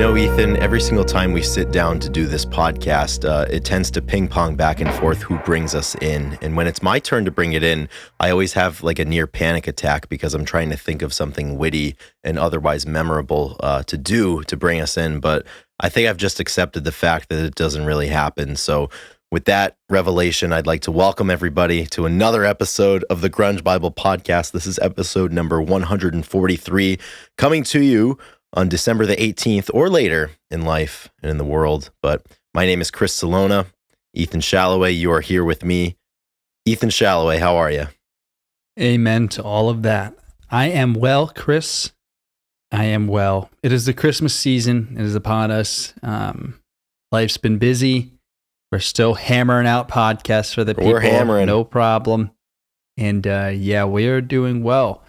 know, Ethan, every single time we sit down to do this podcast, it tends to ping pong back and forth who brings us in. And when it's my turn to bring it in, I always have like a near panic attack because I'm trying to think of something witty and otherwise memorable to do to bring us in. But I think I've just accepted the fact that it doesn't really happen. So with that revelation, I'd like to welcome everybody to another episode of the Grunge Bible Podcast. This is episode number 143, coming to you on December the 18th or later in life and in the world. But my name is Chris Salona. Ethan Shalloway, you are here with me. Ethan Shalloway, how are you? Amen to all of that. I am well, Chris. I am well. It is the Christmas season. It is upon us. Life's been busy. We're still hammering out podcasts for the people. We're hammering. No problem. And we are doing well.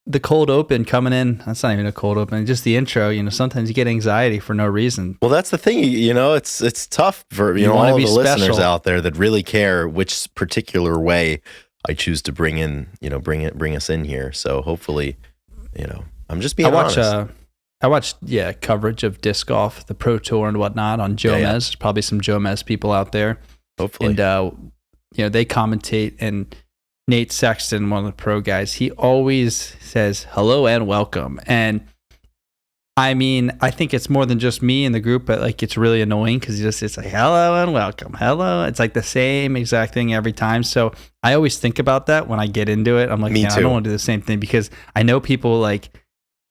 The cold open coming in, that's not even a cold open, just the intro, sometimes you get anxiety for no reason. Well, that's the thing, it's tough for, all of the listeners out there that really care which particular way I choose to bring us in here. So hopefully, I'm just being honest. I watched coverage of disc golf, the Pro Tour and whatnot on Joe Mez. There's probably some Joe Mez people out there. Hopefully. And, they commentate, and Nate Sexton, one of the pro guys, he always says hello and welcome. And I mean, I think it's more than just me in the group, but like it's really annoying because it's like hello and welcome. Hello. It's like the same exact thing every time. So I always think about that when I get into it. I'm like, I don't want to do the same thing because I know people like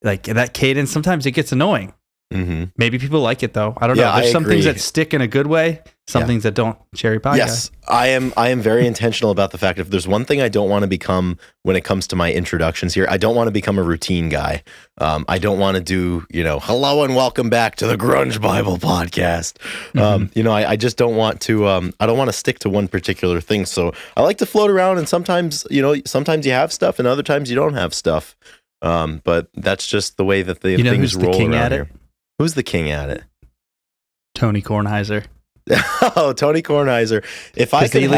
that cadence. Sometimes it gets annoying. Mm-hmm. Maybe people like it though. I don't know. There's some things that stick in a good way, some things that don't. Cherry pie. Yes, I am very intentional about the fact if there's one thing I don't want to become when it comes to my introductions here, I don't want to become a routine guy. I don't want to do, hello and welcome back to the Grunge Bible Podcast. Mm-hmm. I just don't want to. I don't want to stick to one particular thing. So I like to float around, and sometimes you have stuff, and other times you don't have stuff. But that's just the way that the things roll around here. Who's the king at it? Tony Kornheiser. Oh, Tony Kornheiser. If I could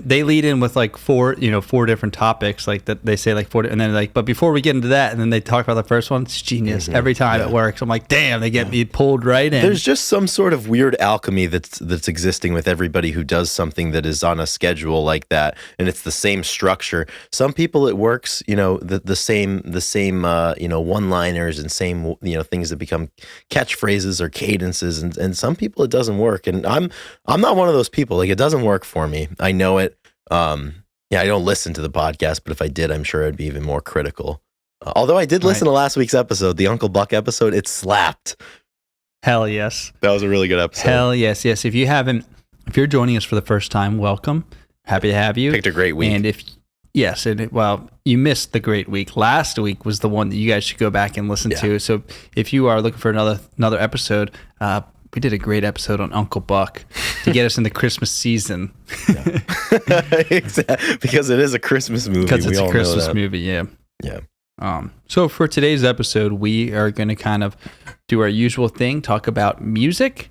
they lead in with like four different topics, like that they say like four, and then like, but before we get into that, and then they talk about the first one. It's genius. Mm-hmm. Every time it works. I'm like, damn, they get me pulled right in. There's just some sort of weird alchemy that's existing with everybody who does something that is on a schedule like that, and it's the same structure. Some people it works, the same one-liners and same things that become catchphrases or cadences, and some people it doesn't work, and I'm not one of those people. Like, it doesn't work for me. I know it. I don't listen to the podcast, but if I did, I'm sure I'd be even more critical. Although I did listen to last week's episode, the Uncle Buck episode. It slapped. Hell yes. That was a really good episode. Hell yes. Yes. If you're joining us for the first time, welcome. Happy to have you. Picked a great week. And you missed the great week. Last week was the one that you guys should go back and listen to. So if you are looking for another episode, we did a great episode on Uncle Buck to get us in the Christmas season. Exactly. Because it is a Christmas movie. Because it's a Christmas movie, yeah. Yeah. So for today's episode, we are going to kind of do our usual thing, talk about music,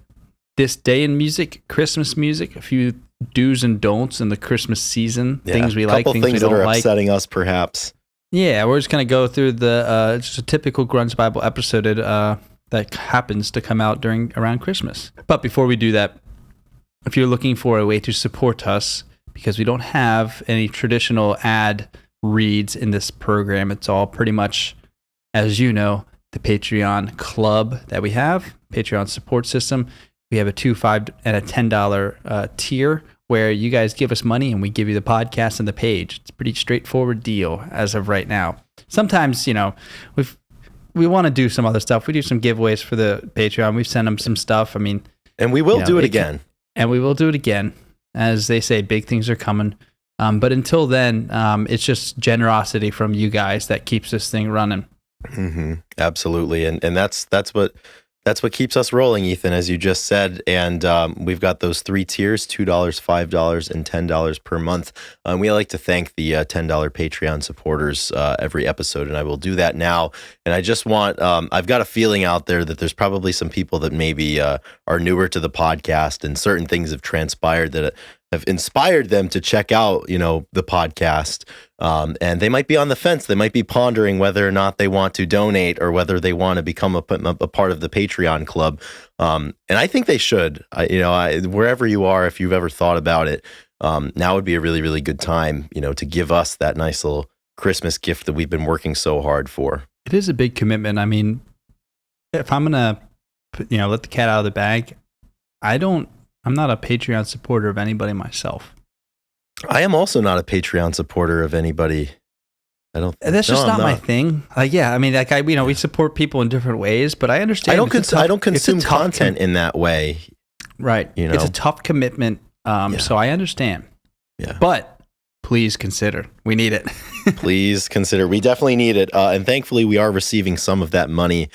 this day in music, Christmas music, a few do's and don'ts in the Christmas season, things we like, things we don't like. A couple things that are upsetting us, perhaps. Yeah, we're just going to go through just a typical Grunge Bible episode that happens to come out around Christmas. But before we do that, if you're looking for a way to support us, because we don't have any traditional ad reads in this program, it's all pretty much, as you know, the Patreon club that we have, Patreon support system. We have a $2, $5, and a $10 tier where you guys give us money and we give you the podcast and the page. It's a pretty straightforward deal as of right now. Sometimes, we want to do some other stuff. We do some giveaways for the Patreon. We've sent them some stuff. I mean, and we will do it again. And we will do it again. As they say, big things are coming. But until then, it's just generosity from you guys that keeps this thing running. Mm-hmm. Absolutely. And that's what keeps us rolling, Ethan, as you just said. And we've got those 3 tiers, $2, $5, and $10 per month. We like to thank the $10 Patreon supporters every episode, and I will do that now. And I just want, I've got a feeling out there that there's probably some people that maybe are newer to the podcast, and certain things have transpired that have inspired them to check out, the podcast. And they might be on the fence. They might be pondering whether or not they want to donate or whether they want to become a part of the Patreon club. And I think they should. Wherever you are, if you've ever thought about it, now would be a really, really good time, to give us that nice little Christmas gift that we've been working so hard for. It is a big commitment. I mean, if I'm gonna, let the cat out of the bag, I'm not a Patreon supporter of anybody myself. I am also not a Patreon supporter of anybody. That's just not my thing. We support people in different ways, but I understand. I don't consume content in that way. Right. It's a tough commitment. So I understand. Yeah. But please consider. We need it. Please consider. We definitely need it. And thankfully, we are receiving some of that money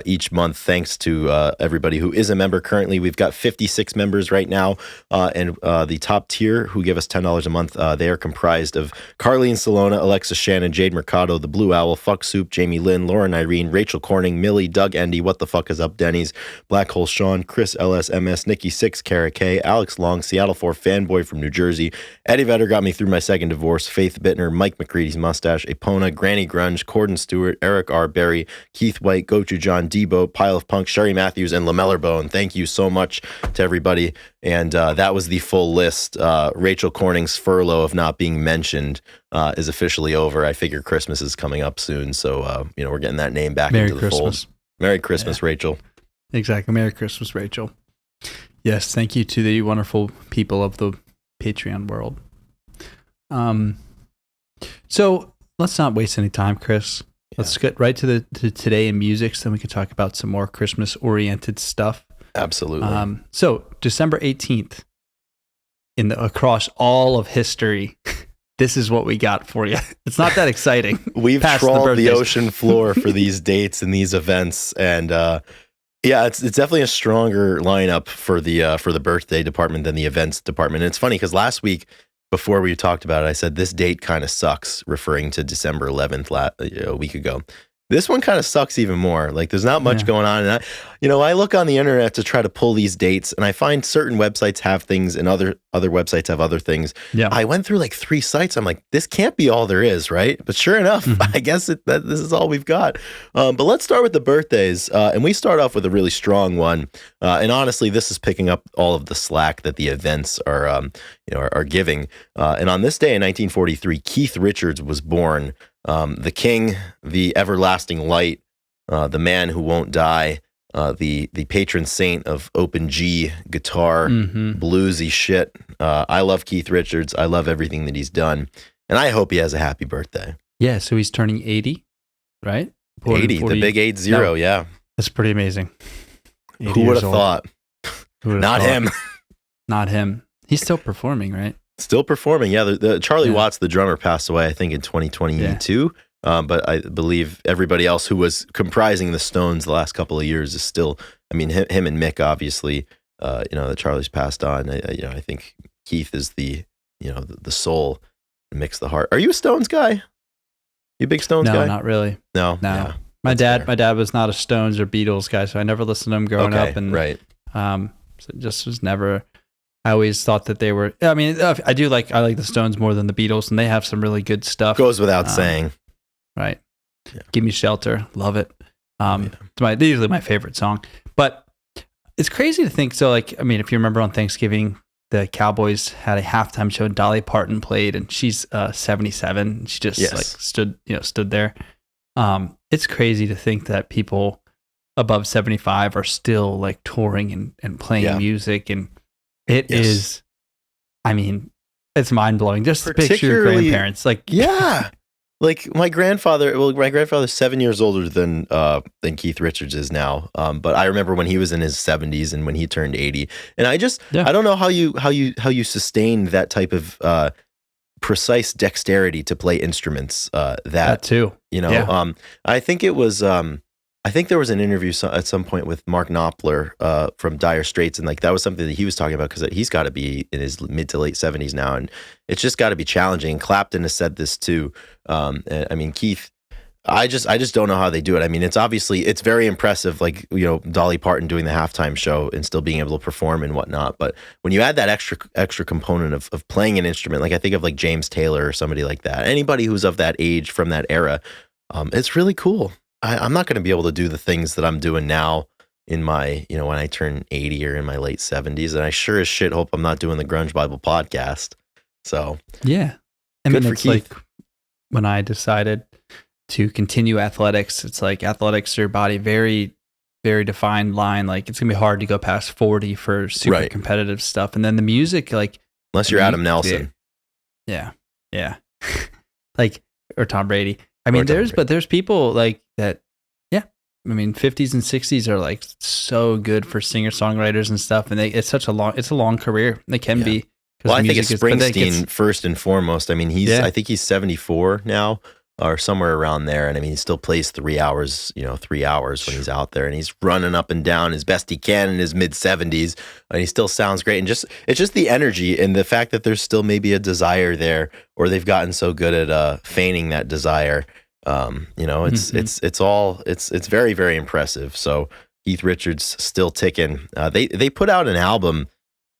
each month, thanks to everybody who is a member currently. We've got 56 members right now. And the top tier who give us $10 a month, they are comprised of Carleen Salona, Alexa Shannon, Jade Mercado, The Blue Owl, Fuck Soup, Jamie Lynn, Lauren Irene, Rachel Corning, Millie, Doug Endy, What the Fuck is Up, Denny's, Black Hole Sean, Chris LSMS, Nikki 6, Kara K, Alex Long, Seattle 4 Fanboy from New Jersey, Eddie Vedder got me through my second divorce, Faith Bittner, Mike McCready's Mustache, Epona, Granny Grunge, Corden Stewart, Eric R. Berry, Keith White, Gochu John, Debo, Pile of Punk, Sherry Matthews, and Lamellar Bone. Thank you so much to everybody. And that was the full list. Rachel Corning's furlough of not being mentioned is officially over. I figure Christmas is coming up soon, so we're getting that name back into the fold. Merry Christmas, Rachel. Exactly. Merry Christmas, Rachel. Yes, thank you to the wonderful people of the Patreon world. So let's not waste any time, Chris. Let's get right to today in music, so then we can talk about some more Christmas-oriented stuff. Absolutely. So December 18th, across all of history, this is what we got for you. It's not that exciting. We've trawled the ocean floor for these dates and these events, and it's definitely a stronger lineup for the birthday department than the events department. And it's funny because last week, before we talked about it, I said this date kind of sucks, referring to December 11th a week ago. This one kind of sucks even more. Like, there's not much going on. And I look on the internet to try to pull these dates, and I find certain websites have things and other websites have other things. Yeah. I went through like 3 sites. I'm like, this can't be all there is, right? But sure enough, I guess this is all we've got. But let's start with the birthdays. And we start off with a really strong one. And honestly, this is picking up all of the slack that the events are giving. And on this day in 1943, Keith Richards was born. The king, the everlasting light, the man who won't die, the patron saint of open G guitar, bluesy shit. I love Keith Richards. I love everything that he's done. And I hope he has a happy birthday. Yeah, so he's turning 80, right? 80, the big 80, yeah. That's pretty amazing. Who would have thought? Not him. Not him. He's still performing, right? Still performing, yeah. The Charlie Watts, the drummer, passed away, I think, in 2022. But I believe everybody else who was comprising the Stones the last couple of years is still. I mean, him and Mick, obviously. That Charlie's passed on. I think Keith is the soul, and Mick's the heart. Are you a Stones guy? You a big Stones guy? No, not really. No. Yeah, my dad was not a Stones or Beatles guy, so I never listened to them growing up, and right. So it just was never. I always thought that they were. I mean, I like the Stones more than the Beatles, and they have some really good stuff. Goes without saying, right? Yeah. Give Me Shelter, love it. It's usually my favorite song. But it's crazy to think. So, if you remember on Thanksgiving, the Cowboys had a halftime show, and Dolly Parton played, and she's 77. And she just stood there. It's crazy to think that people above 75 are still touring and playing music and. It is, it's mind blowing. Just picture your grandparents. My grandfather's 7 years older than Keith Richards is now. But I remember when he was in his 70s and when he turned 80. And I don't know how you sustain that type of precise dexterity to play instruments. That too. I think it was. I think there was an interview at some point with Mark Knopfler from Dire Straits, and that was something that he was talking about because he's got to be in his mid to late 70s now, and it's just got to be challenging. And Clapton has said this too. Keith, I just don't know how they do it. I mean, it's very impressive, like, Dolly Parton doing the halftime show and still being able to perform and whatnot. But when you add that extra component of playing an instrument, like I think of like James Taylor or somebody like that, anybody who's of that age from that era, it's really cool. I'm not going to be able to do the things that I'm doing now in my, when I turn 80 or in my late 70s. And I sure as shit hope I'm not doing the Grunge Bible podcast. So yeah, I good mean, for it's Keith. like when I decided to continue athletics, it's like athletics are body very, very defined line. Like it's gonna be hard to go past 40 for super Right. competitive stuff. And then the music, like Unless you're Adam Nelson. yeah, like or Tom Brady. I mean, Tom Brady. there's people like that. Yeah, I mean, 50s and 60s are like so good for singer songwriters and stuff, and it's a long career. They can be. Well, I think it's Springsteen first and foremost. I mean, I think he's 74 now or somewhere around there. And I mean, he still plays 3 hours, 3 hours when he's out there, and he's running up and down as best he can in his mid 70s, and he still sounds great. And it's just the energy and the fact that there's still maybe a desire there, or they've gotten so good at feigning that desire. It's very, very impressive. So Keith Richards still ticking. They put out an album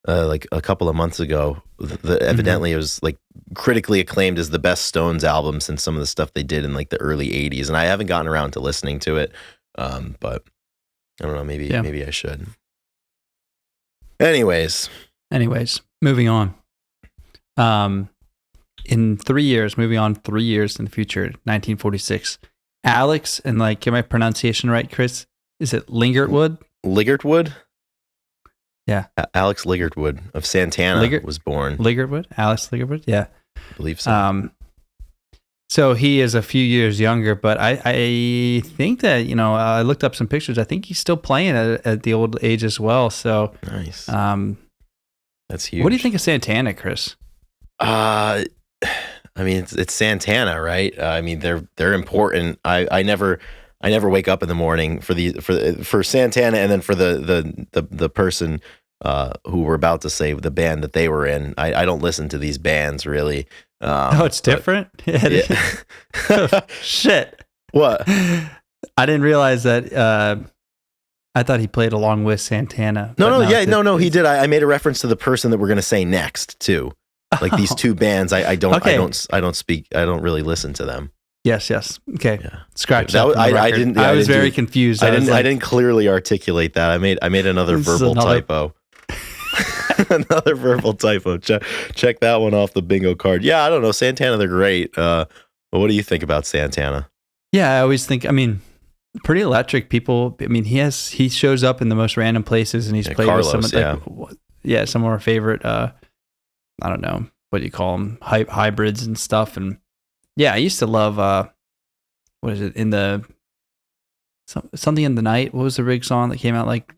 like a couple of months ago. Evidently it was like critically acclaimed as the best Stones album since some of the stuff they did in like the early 80s. And I haven't gotten around to listening to it. But I don't know, maybe I should. Anyways, moving on. In 3 years, moving on 3 years in the future, 1946, Alex, and like, get my pronunciation right, Chris? Is it Ligertwood? Ligertwood? Yeah. Alex Ligertwood of Santana was born. Ligertwood? Alex Ligertwood? Yeah. I believe so. So he is a few years younger, but I think that, I looked up some pictures. I think he's still playing at the old age as well. So nice. That's huge. What do you think of Santana, Chris? I mean, it's Santana, right? I mean, they're important. I never wake up in the morning for Santana, and then for the person who we're about to say, the band that they were in. I don't listen to these bands really. It's different. Yeah. Shit. What? I didn't realize that. I thought he played along with Santana. No, he did. I made a reference to the person that we're going to say next too. Like these two bands, I don't really listen to them. Yes. Okay. Yeah. Scratch that. I was very confused. I didn't clearly articulate that. I made another verbal typo. Another verbal typo. Check that one off the bingo card. Yeah, I don't know. Santana, they're great. But what do you think about Santana? Yeah, I always think, pretty electric people. I mean, he shows up in the most random places, and he's played Carlos, with some of our favorite, I don't know, what do you call them? Hybrids and stuff. And yeah, I used to love, what is it? Something in the Night. What was the Rig song that came out like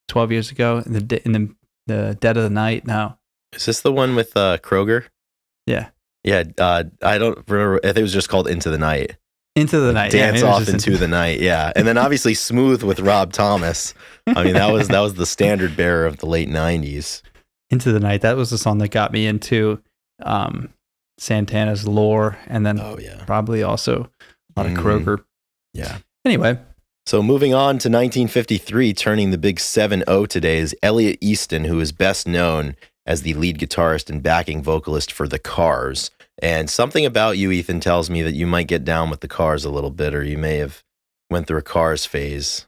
12 years ago? In the Dead of the Night. No. Is this the one with Kroger? Yeah. Yeah. I don't remember. I think it was just called Into the Night. Into the Night. Dance off into the night. Yeah. And then obviously Smooth with Rob Thomas. I mean, that was the standard bearer of the late 90s. Into the Night. That was the song that got me into Santana's lore, and then probably also a lot of Kroger. Yeah. Anyway. So moving on to 1953, turning the big 7-0 today is Elliot Easton, who is best known as the lead guitarist and backing vocalist for The Cars. And something about you, Ethan, tells me that you might get down with The Cars a little bit, or you may have went through a Cars phase.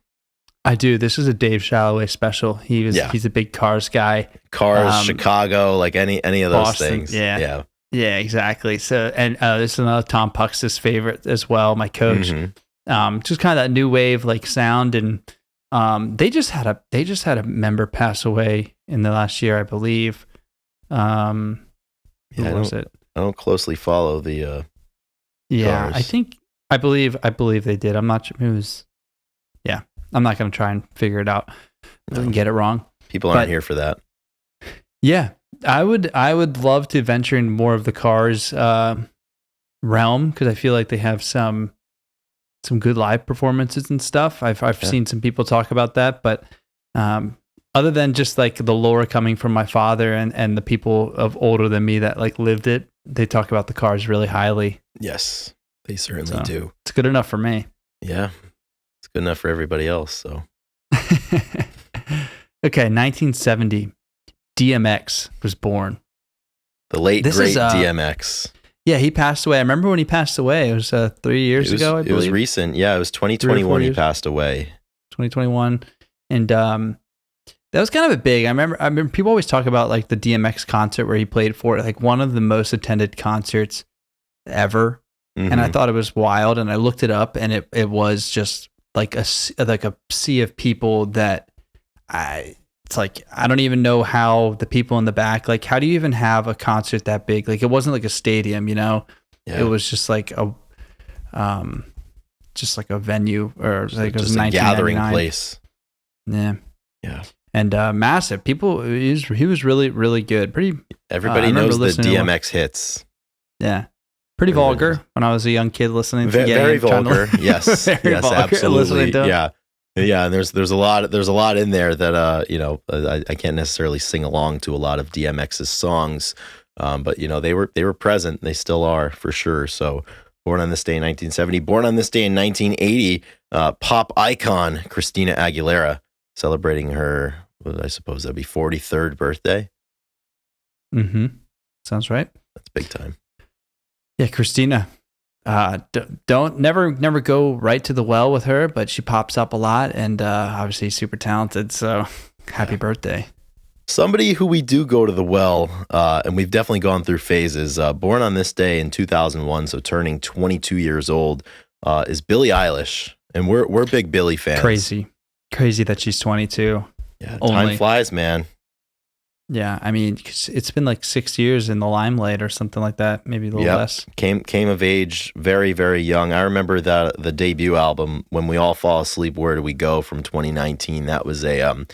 I do. This is a Dave Shalloway special. He's a big Cars guy. Cars, Chicago, like any of those Boston, things. Yeah, exactly. So, and this is another Tom Pux's favorite as well, my coach. Mm-hmm. Just kind of that new wave like sound, and they just had a member pass away in the last year, I believe. Who was it? I don't closely follow the. Cars. I believe they did. I'm not sure. It was. Yeah, I'm not going to try and figure it out and get it wrong. People aren't here for that. Yeah, I would love to venture in more of the Cars realm, because I feel like they have some good live performances and stuff. I've seen some people talk about that, but other than just like the lore coming from my father and the people of older than me that like lived it, they talk about the Cars really highly. Yes. They certainly So, do. It's good enough for me. Yeah. It's good enough for everybody else. So Okay, 1970, DMX was born. the late, This great is, DMX. Yeah, he passed away. I remember when he passed away. It was 3 years ago, I believe. It was recent. Yeah, it was 2021 he years. passed away. 2021. And that was kind of a big, I remember people always talk about like the DMX concert where he played for it, like one of the most attended concerts ever. And I thought it was wild. And I looked it up, and it was just like a sea of people that it's like, I don't even know how the people in the back, like, how do you even have a concert that big? Like, it wasn't like a stadium, you know? Yeah. It was just like a venue, or like it was just a gathering place. Yeah. Yeah. And massive. People, he was really, really good. Everybody knows the DMX hits. Yeah. Pretty vulgar when I was a young kid listening to very vulgar. Yes. Very yes, vulgar absolutely. Yeah. Yeah, and there's a lot in there that I can't necessarily sing along to a lot of DMX's songs, but they were present. They still are, for sure. So, born on this day in 1970, born on this day in 1980, pop icon Christina Aguilera celebrating her, I suppose that'd be 43rd birthday. Mm-hmm. Sounds right. That's big time. Yeah, Christina. Don't never go right to the well with her, but she pops up a lot, and obviously super talented. So happy birthday. Somebody who we do go to the well, and we've definitely gone through phases. Born on this day in 2001, so turning 22 years old, is Billie Eilish, and we're big Billie fans. Crazy that she's 22. Yeah, time flies, man. Yeah, I mean, it's been like 6 years in the limelight or something like that, maybe a little less. Came of age very, very young. I remember that the debut album, When We All Fall Asleep, Where Do We Go, from 2019. That was a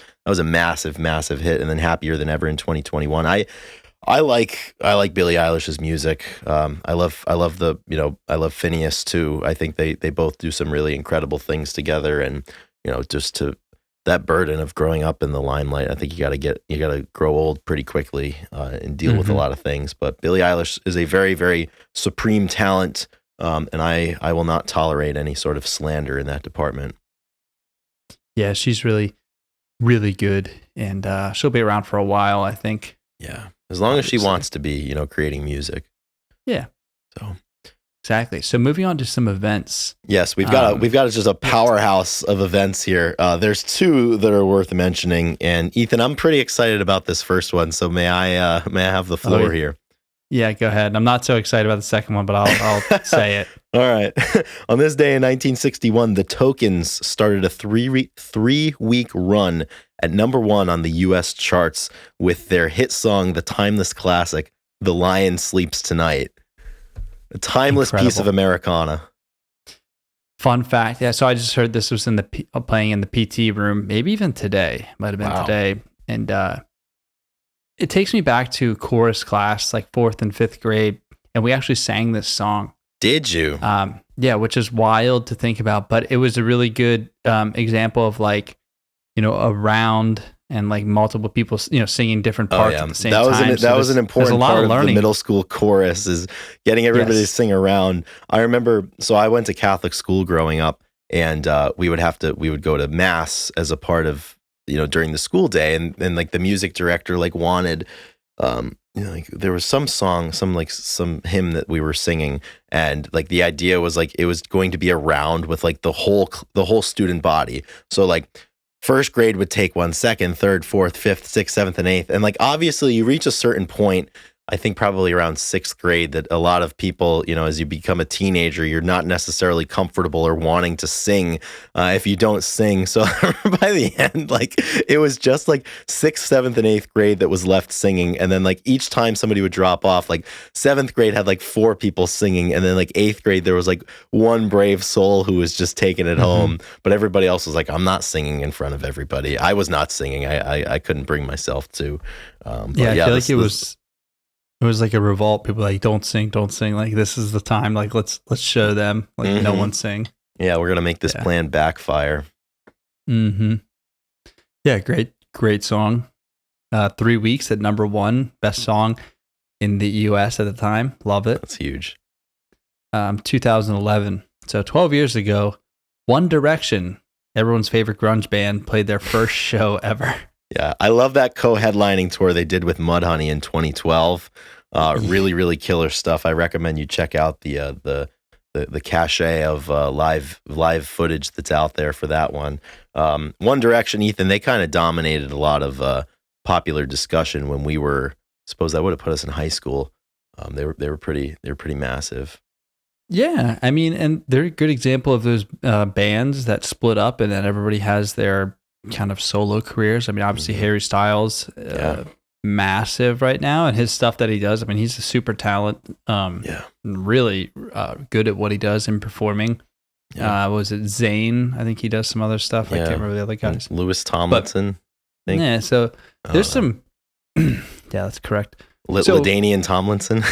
massive, massive hit, and then Happier Than Ever in 2021. I like Billie Eilish's music. I love Phineas too. I think they both do some really incredible things together, and just to that burden of growing up in the limelight, I think you got to grow old pretty quickly and deal with a lot of things. But Billie Eilish is a very, very supreme talent, and I will not tolerate any sort of slander in that department. Yeah, she's really, really good, and she'll be around for a while, I think. Yeah, as long as she wants to be, creating music. Yeah. So. Exactly. So moving on to some events. Yes, we've got just a powerhouse of events here. There's two that are worth mentioning, and Ethan, I'm pretty excited about this first one. So may I have the floor here? Yeah, go ahead. I'm not so excited about the second one, but I'll say it. All right. On this day in 1961, the Tokens started a three-week run at number one on the U.S. charts with their hit song, the timeless classic, "The Lion Sleeps Tonight." A timeless piece of Americana. Fun fact. Yeah, so I just heard this was playing in the PT room, maybe even today. Might have been today. And it takes me back to chorus class, like 4th and 5th grade. And we actually sang this song. Did you? Yeah, which is wild to think about. But it was a really good example of a round and like multiple people, singing different parts at the same time. That was an important part of the middle school chorus, is getting everybody to sing around. I remember, so I went to Catholic school growing up, and we would go to mass as a part of, during the school day, and like the music director wanted, there was some song, some hymn that we were singing, and like the idea was like it was going to be a round with like the whole student body. So like first grade would take one, second, third, fourth, fifth, sixth, seventh, and eighth. And like, obviously you reach a certain point, I think probably around 6th grade, that a lot of people, as you become a teenager, you're not necessarily comfortable or wanting to sing if you don't sing. So by the end, like it was just like 6th, 7th, and 8th grade that was left singing. And then like each time somebody would drop off, like 7th grade had like 4 people singing. And then like 8th grade, there was like one brave soul who was just taking it home. But everybody else was like, I'm not singing in front of everybody. I was not singing. I couldn't bring myself to. I feel like it was like a revolt. People were like, don't sing. Like, this is the time. Like, let's show them. Like, no one sing. Yeah, we're gonna make this plan backfire. Yeah, great song. 3 weeks at number one, best song in the U.S. at the time. Love it. That's huge. 2011. So 12 years ago, One Direction, everyone's favorite grunge band, played their first show ever. Yeah, I love that co-headlining tour they did with Mudhoney in 2012. Really, really killer stuff. I recommend you check out the cache of live footage that's out there for that one. One Direction, Ethan, they kind of dominated a lot of popular discussion when we were. Suppose that would have put us in high school. They were pretty massive. Yeah, I mean, and they're a good example of those bands that split up, and then everybody has their kind of solo careers. I mean, obviously Harry Styles, massive right now, and his stuff that he does. I mean, he's a super talent. Really good at what he does in performing. Was it Zayn? I think he does some other stuff. I can't remember the other guys. Louis Tomlinson. Yeah, so there's some. Yeah, that's correct. LaDainian Tomlinson.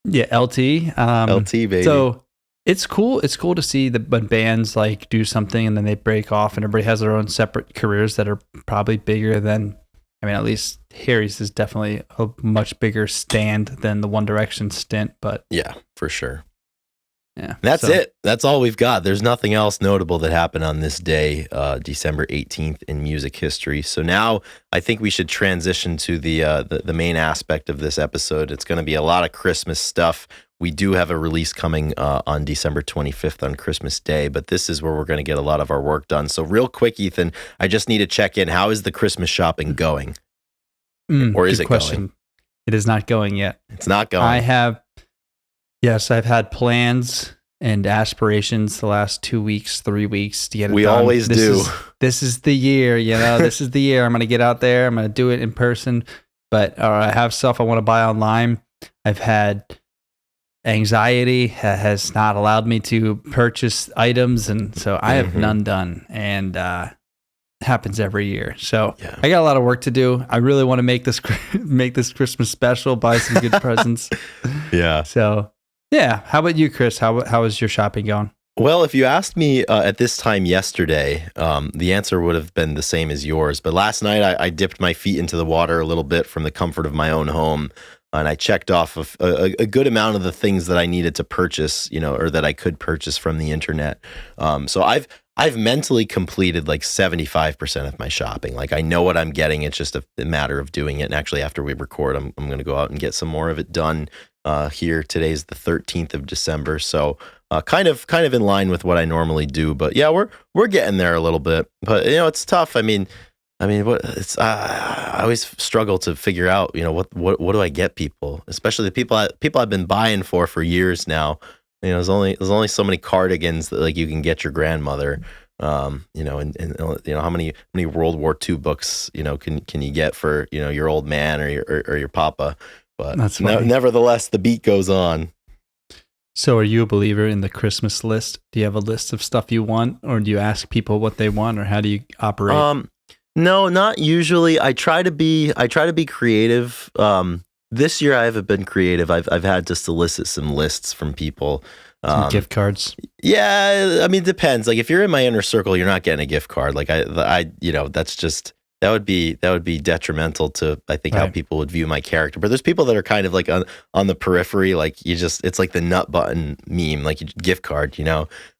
Yeah, LT. LT, baby. So it's cool. It's cool to see that when bands like do something and then they break off and everybody has their own separate careers that are probably bigger than, I mean, at least Harry's is definitely a much bigger stand than the One Direction stint, but yeah, for sure. Yeah. That's it. That's all we've got. There's nothing else notable that happened on this day, December 18th in music history. So now I think we should transition to the main aspect of this episode. It's going to be a lot of Christmas stuff. We do have a release coming on December 25th on Christmas Day, but this is where we're going to get a lot of our work done. So real quick, Ethan, I just need to check in. How is the Christmas shopping going? Or is it going? It is not going yet. It's not going. I've had plans and aspirations the last 2 weeks, 3 weeks to get it done. We always do. This is the year, this is the year. I'm going to get out there. I'm going to do it in person. But I have stuff I want to buy online. I've had anxiety has not allowed me to purchase items. And so I have none done. And happens every year. So I got a lot of work to do. I really want to make this Christmas special, buy some good presents. Yeah. So yeah. How about you, Chris? How is your shopping going? Well, if you asked me at this time yesterday, the answer would have been the same as yours. But last night, I dipped my feet into the water a little bit from the comfort of my own home, and I checked off a good amount of the things that I needed to purchase, or that I could purchase from the internet. So I've mentally completed like 75% of my shopping. Like I know what I'm getting. It's just a matter of doing it. And actually, after we record, I'm going to go out and get some more of it done. Here today's the 13th of December, so kind of in line with what I normally do. But yeah, we're getting there a little bit. But it's tough. I mean, it's I always struggle to figure out what do I get people, especially the people I've been buying for years now. There's only so many cardigans that like you can get your grandmother. And how many World War II books can you get for your old man or your papa. But nevertheless, the beat goes on. So are you a believer in the Christmas list? Do you have a list of stuff you want, or do you ask people what they want, or how do you operate? No, not usually. I try to be creative. This year I haven't been creative. I've had to solicit some lists from people. Some gift cards. Yeah, I mean, it depends. Like if you're in my inner circle, you're not getting a gift card. Like that's just that would be detrimental to I think how people would view my character. But there's people that are kind of like on the periphery. Like it's like the nut button meme, like gift card,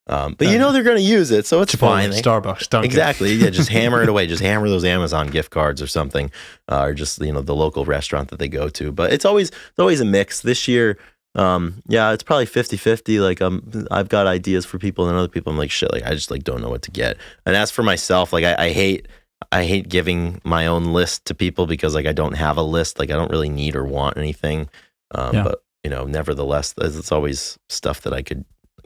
But they're going to use it, so it's fine. Starbucks, Dunkin'. Exactly. Yeah, just hammer it away. Just hammer those Amazon gift cards or something, or just the local restaurant that they go to. But it's always a mix. This year, it's probably 50-50. Like I've got ideas for people, and other people I'm like shit. Like I just like don't know what to get. And as for myself, like I hate giving my own list to people because like I don't have a list. Like I don't really need or want anything. But nevertheless, it's always stuff that I could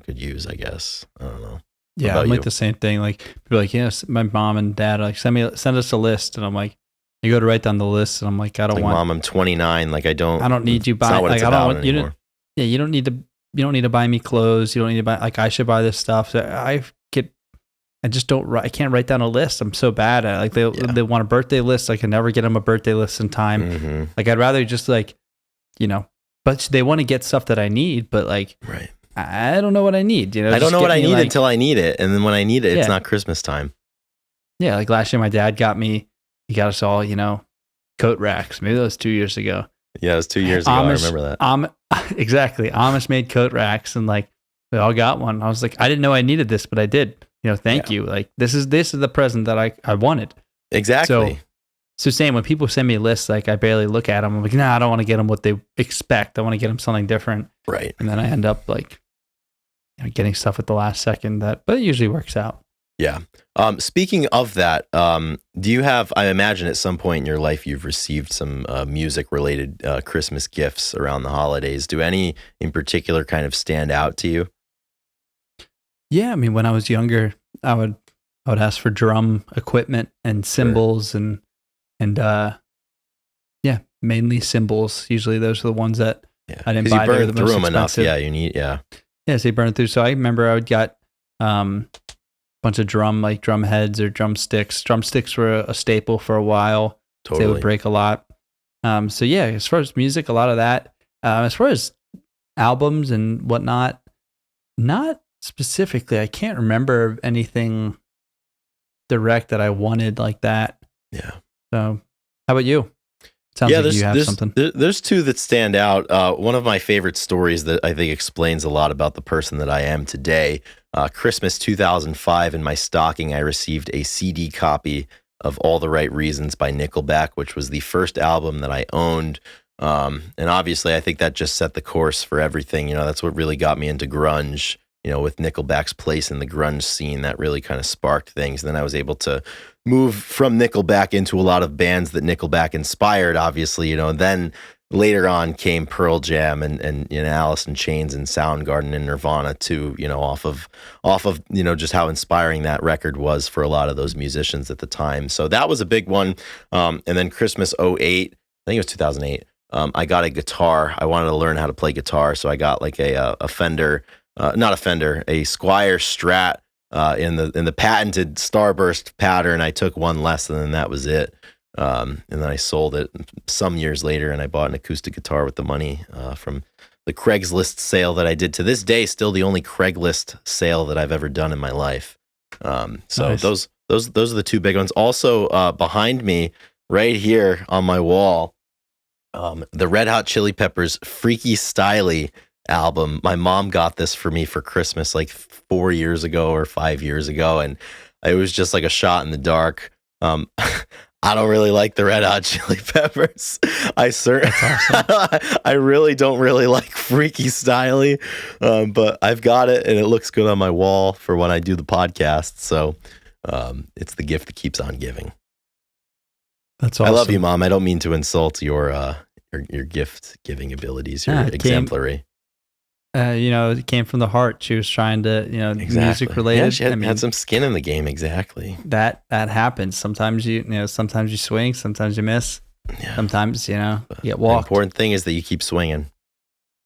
use, I guess. I don't know. Yeah, I'm like the same thing. Like people are like, yes, my mom and dad are like send us a list, and I'm like, you go to write down the list, and I'm like, I don't want. Mom, I'm 29. Like I don't need you buy. Like I don't want you. You don't need to buy me clothes. You don't need to buy. Like I should buy this stuff. So I can't write down a list. I'm so bad at it. Like they want a birthday list. I can never get them a birthday list in time. Mm-hmm. Like I'd rather just like, but they want to get stuff that I need, but like, right. I don't know what I need. I don't know what I need until I need it. And then when I need it, it's not Christmas time. Yeah. Like last year, my dad got us all, coat racks. Maybe that was 2 years ago. Yeah. It was 2 years ago. I remember that. Exactly. Amish made coat racks, and like, We all got one. I was like, I didn't know I needed this, but I did. Thank you. Like this is the present that I wanted. Exactly. So same when people send me lists, like I barely look at them. I'm like, nah, I don't want to get them what they expect. I want to get them something different. Right. And then I end up like getting stuff at the last second. But it usually works out. Yeah. Speaking of that, do you have, I imagine at some point in your life, you've received some music related Christmas gifts around the holidays. Do any in particular kind of stand out to you? Yeah. I mean, when I was younger, I would ask for drum equipment and cymbals and mainly cymbals. Usually those are the ones that I didn't buy. You burned the through most them expensive. enough. Yeah. You need, yeah. Yeah. So you burn through. So I remember I would get, bunch of drum heads or drumsticks. Drumsticks were a staple for a while. Totally. They would break a lot. So yeah, as far as music, a lot of that. As far as albums and whatnot, not specifically. I can't remember anything direct that I wanted like that. Yeah. So how about you? Sounds like you have something. There's two that stand out. One of my favorite stories that I think explains a lot about the person that I am today. Christmas 2005, in my stocking, I received a CD copy of All the Right Reasons by Nickelback, which was the first album that I owned. And obviously, I think that just set the course for everything. That's what really got me into grunge. With Nickelback's place in the grunge scene, that really kind of sparked things. And then I was able to move from Nickelback into a lot of bands that Nickelback inspired, obviously, and then later on came Pearl Jam and Alice in Chains and Soundgarden and Nirvana too, off of just how inspiring that record was for a lot of those musicians at the time. So that was a big one. And then Christmas 08, I think it was 2008. I got a guitar. I wanted to learn how to play guitar. So I got like a Fender, not a Fender, a Squier Strat in the patented Starburst pattern. I took one lesson and that was it. And then I sold it some years later and I bought an acoustic guitar with the money from the Craigslist sale that I did. To this day, still the only Craigslist sale that I've ever done in my life. So nice. Those are the two big ones. Also behind me right here on my wall, the Red Hot Chili Peppers Freaky Styley album. My mom got this for me for Christmas like 4 years ago or 5 years ago, and it was just like a shot in the dark. I don't really like the Red Hot Chili Peppers. Awesome. I really don't really like Freaky Styley, but I've got it and it looks good on my wall for when I do the podcast. So it's the gift that keeps on giving. That's awesome. I love you, Mom. I don't mean to insult your gift giving abilities. You're exemplary. It came from the heart. She was trying to, exactly. Music related. Yeah, she had some skin in the game. Exactly. That happens. Sometimes sometimes you swing, sometimes you miss. Yeah. Sometimes, you get walked. The important thing is that you keep swinging.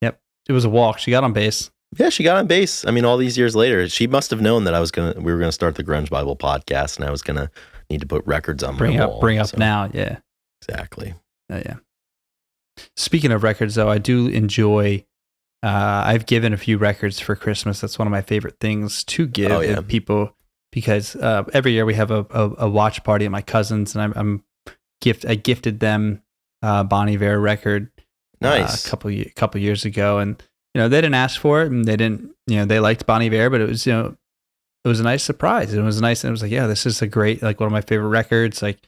Yep. It was a walk. She got on base. Yeah, she got on base. I mean, all these years later, she must have known that we were going to start the Grunge Bible podcast and I was going to need to put records on my wall. Bring up now. Yeah. Exactly. Yeah. Speaking of records though, I do enjoy I've given a few records for Christmas. That's one of my favorite things to give people because every year we have a watch party at my cousin's, and I gifted them Bon Iver record. Nice. A couple years ago, and they didn't ask for it, and they didn't they liked Bon Iver, but it was it was a nice surprise. It was nice, and it was like, yeah, this is a great, like, one of my favorite records. Like,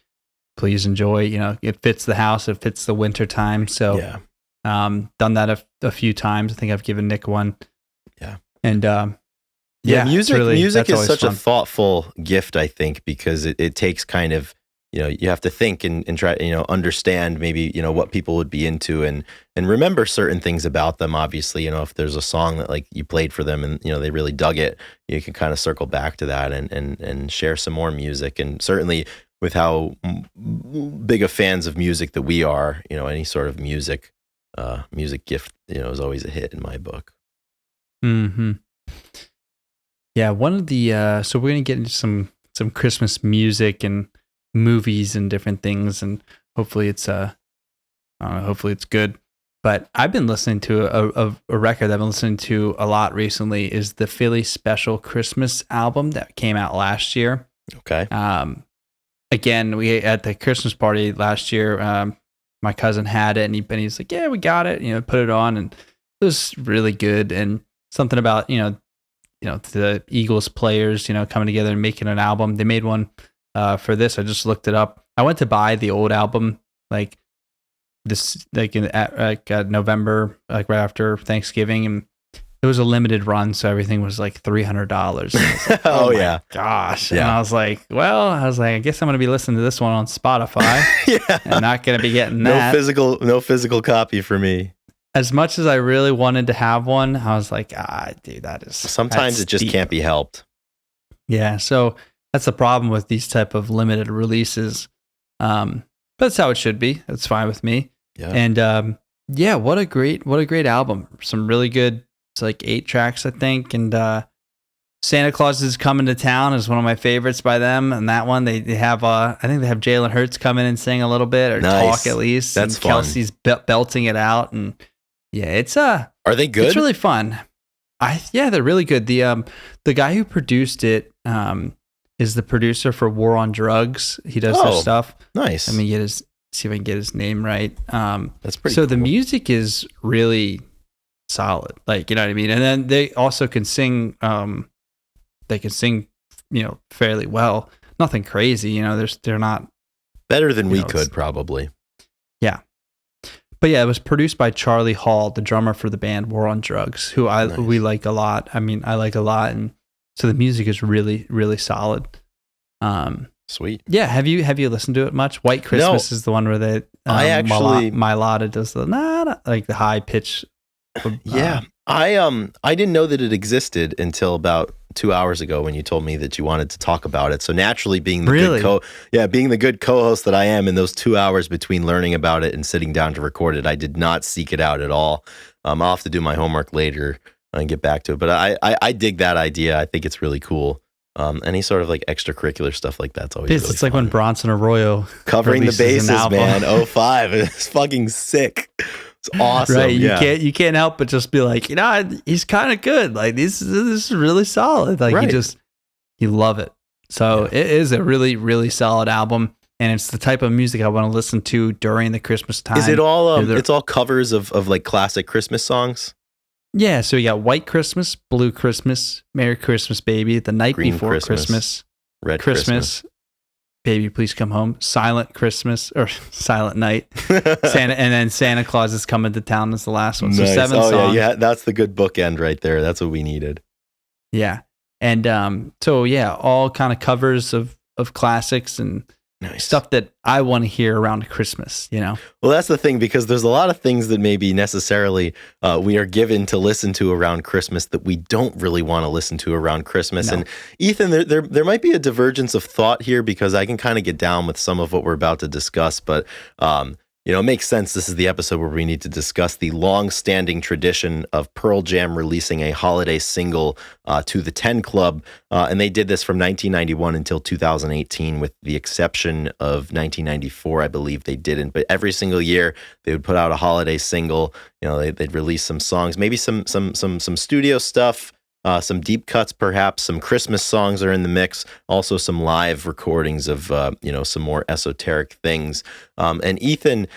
please enjoy. It fits the house. It fits the winter time. So yeah. Done that a few times. I think I've given Nick one. Yeah. And music is such fun. A thoughtful gift, I think, because it takes kind of, you have to think and try, understand maybe, what people would be into and remember certain things about them. Obviously, if there's a song that like you played for them and, they really dug it, you can kind of circle back to that and share some more music. And certainly with how big of fans of music that we are, any sort of music gift, is always a hit in my book. Mm-hmm. Yeah, one of the so we're gonna get into some Christmas music and movies and different things, and hopefully it's hopefully it's good. But I've been listening to a record that I've been listening to a lot recently is the Philly Special Christmas album that came out last year. Okay. Again, we at the Christmas party last year. My cousin had it, and he's like, "Yeah, we got it." Put it on, and it was really good. And something about the Eagles players coming together and making an album. They made one for this. I just looked it up. I went to buy the old album like this at November, like right after Thanksgiving, and it was a limited run, so everything was like $300. Like, oh yeah, gosh! Yeah. And I was like, I guess I'm gonna be listening to this one on Spotify. Yeah, and not gonna be getting that. No physical copy for me. As much as I really wanted to have one, I was like, dude, sometimes it just can't be helped. Yeah, so that's the problem with these type of limited releases. But that's how it should be. That's fine with me. Yeah. And what a great album. Some really good. It's like 8 tracks, I think. And Santa Claus is Coming to Town is one of my favorites by them. And that one, they have, I think they have Jalen Hurts come in and sing a little bit or talk at least. That's and fun. Kelsey's belting it out. And yeah, it's Are they good? It's really fun. They're really good. The guy who produced it is the producer for War on Drugs. He does their stuff. Nice. Let me see if I can get his name right. That's pretty So cool. the music is really solid. Like, you know what I mean? And then they also can sing, fairly well. Nothing crazy, they're not better than we could probably. Yeah. But yeah, it was produced by Charlie Hall, the drummer for the band War on Drugs, who we like a lot. I mean, I like a lot, and so the music is really, really solid. Sweet. Yeah, have you listened to it much? White Christmas is the one where they Mylotta does the like the high pitch. Yeah, I didn't know that it existed until about 2 hours ago when you told me that you wanted to talk about it. So naturally, being the good co-host that I am, in those 2 hours between learning about it and sitting down to record it, I did not seek it out at all. I'll have to do my homework later and get back to it. But I dig that idea. I think it's really cool. Any sort of like extracurricular stuff like that's always really it's fun. like when Bronson Arroyo covering the bases, man. 05, it's fucking sick. It's awesome. Right. You can't help but just be like, he's kind of good. Like this is really solid. Like you love it. So it is a really, really solid album. And it's the type of music I want to listen to during the Christmas time. Is it all it's all covers of like classic Christmas songs? Yeah. So you got White Christmas, Blue Christmas, Merry Christmas, Baby, The Night Green Before Christmas, Red Christmas, Baby Please Come Home, Silent Christmas or Silent Night, and then Santa Claus is Coming to Town is the last one. Nice. So 7 songs. Yeah, that's the good bookend right there. That's what we needed. Yeah. And all kind of covers of classics and stuff that I want to hear around Christmas, Well, that's the thing, because there's a lot of things that maybe necessarily we are given to listen to around Christmas that we don't really want to listen to around Christmas. No. And Ethan, there might be a divergence of thought here, because I can kind of get down with some of what we're about to discuss, but it makes sense. This is the episode where we need to discuss the long-standing tradition of Pearl Jam releasing a holiday single to the 10 Club. And they did this from 1991 until 2018, with the exception of 1994, I believe they didn't. But every single year, they would put out a holiday single. They'd release some songs, maybe some studio stuff, some deep cuts, perhaps some Christmas songs are in the mix. Also, some live recordings of some more esoteric things. And Ethan,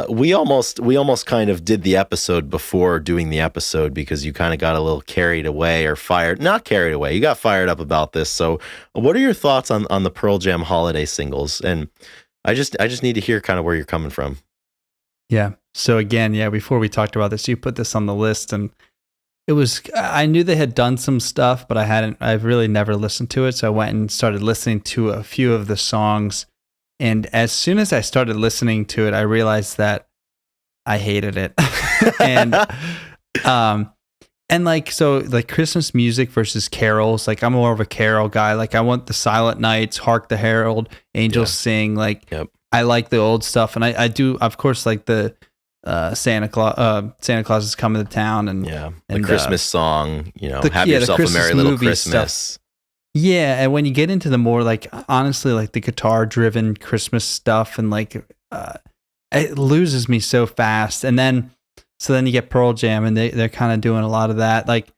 we almost kind of did the episode before doing the episode, because you kind of got a little carried away or not carried away. You got fired up about this. So, what are your thoughts on the Pearl Jam holiday singles? And I just need to hear kind of where you're coming from. Yeah. So again, before we talked about this, you put this on the list, and I knew they had done some stuff, but I've really never listened to it. So I went and started listening to a few of the songs. And as soon as I started listening to it, I realized that I hated it. And like Christmas music versus carols, like I'm more of a carol guy. Like I want the Silent Nights, Hark the Herald, Angels Sing. Like I like the old stuff. And I do, of course, like the Santa Claus is Coming to Town, and the Christmas song, have yourself a merry little Christmas stuff. Yeah, and when you get into the more like honestly like the guitar driven Christmas stuff, and like it loses me so fast. And then you get Pearl Jam, and they're kind of doing a lot of that. Like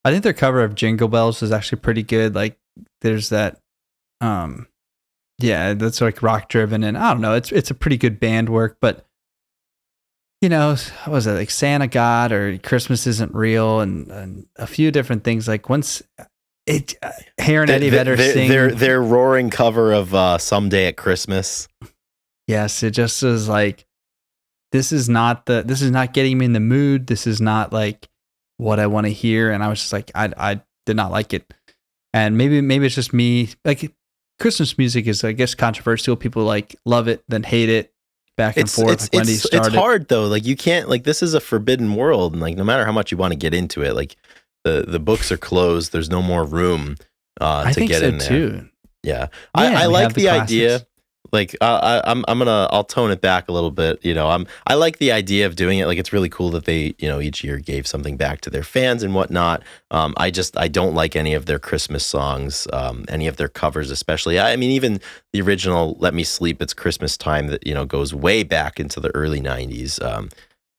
I think their cover of Jingle Bells is actually pretty good. Like there's that that's like rock driven, and I don't know, it's a pretty good band work. But you know, what was it like Santa God or Christmas Isn't Real, and a few different things. Like once it, Hair and Eddie Vedder sing their roaring cover of "Someday at Christmas." Yes, it just is like this is not getting me in the mood. This is not like what I want to hear. And I was just like, I did not like it. And maybe it's just me. Like Christmas music is, I guess, controversial. People like love it, then hate it. Back and forth. It's hard though. Like you can't, like, this is a forbidden world, and like no matter how much you want to get into it, like the books are closed. There's no more room to get in there. Too. Yeah, I like the idea. Like I'll tone it back a little bit. You know, I like the idea of doing it. Like it's really cool that they, you know, each year gave something back to their fans and whatnot. I don't like any of their Christmas songs, any of their covers, especially. I mean, even the original "Let Me Sleep, It's Christmas Time" that, you know, goes way back into the early '90s.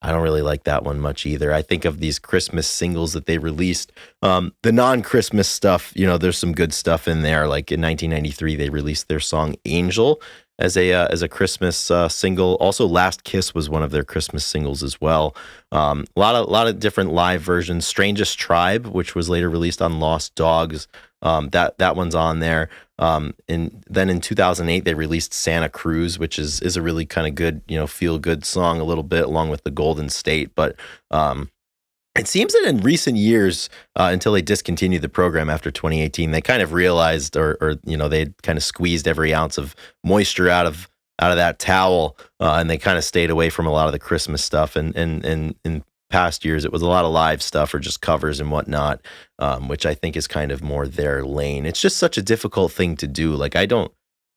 I don't really like that one much either. I think of these Christmas singles that they released, the non-Christmas stuff. You know, there's some good stuff in there. Like in 1993, they released their song "Angel" as a Christmas single. Also, "Last Kiss" was one of their Christmas singles as well. A lot of different live versions. "Strangest Tribe," which was later released on Lost Dogs, that one's on there. And then in 2008 they released "Santa Cruz," which is a really kind of good, you know, feel good song a little bit, along with the Golden State. But it seems that in recent years, until they discontinued the program after 2018, they kind of realized, or you know, they kind of squeezed every ounce of moisture out of that towel, and they kind of stayed away from a lot of the Christmas stuff. And in past years, it was a lot of live stuff or just covers and whatnot, which I think is kind of more their lane. It's just such a difficult thing to do. Like I don't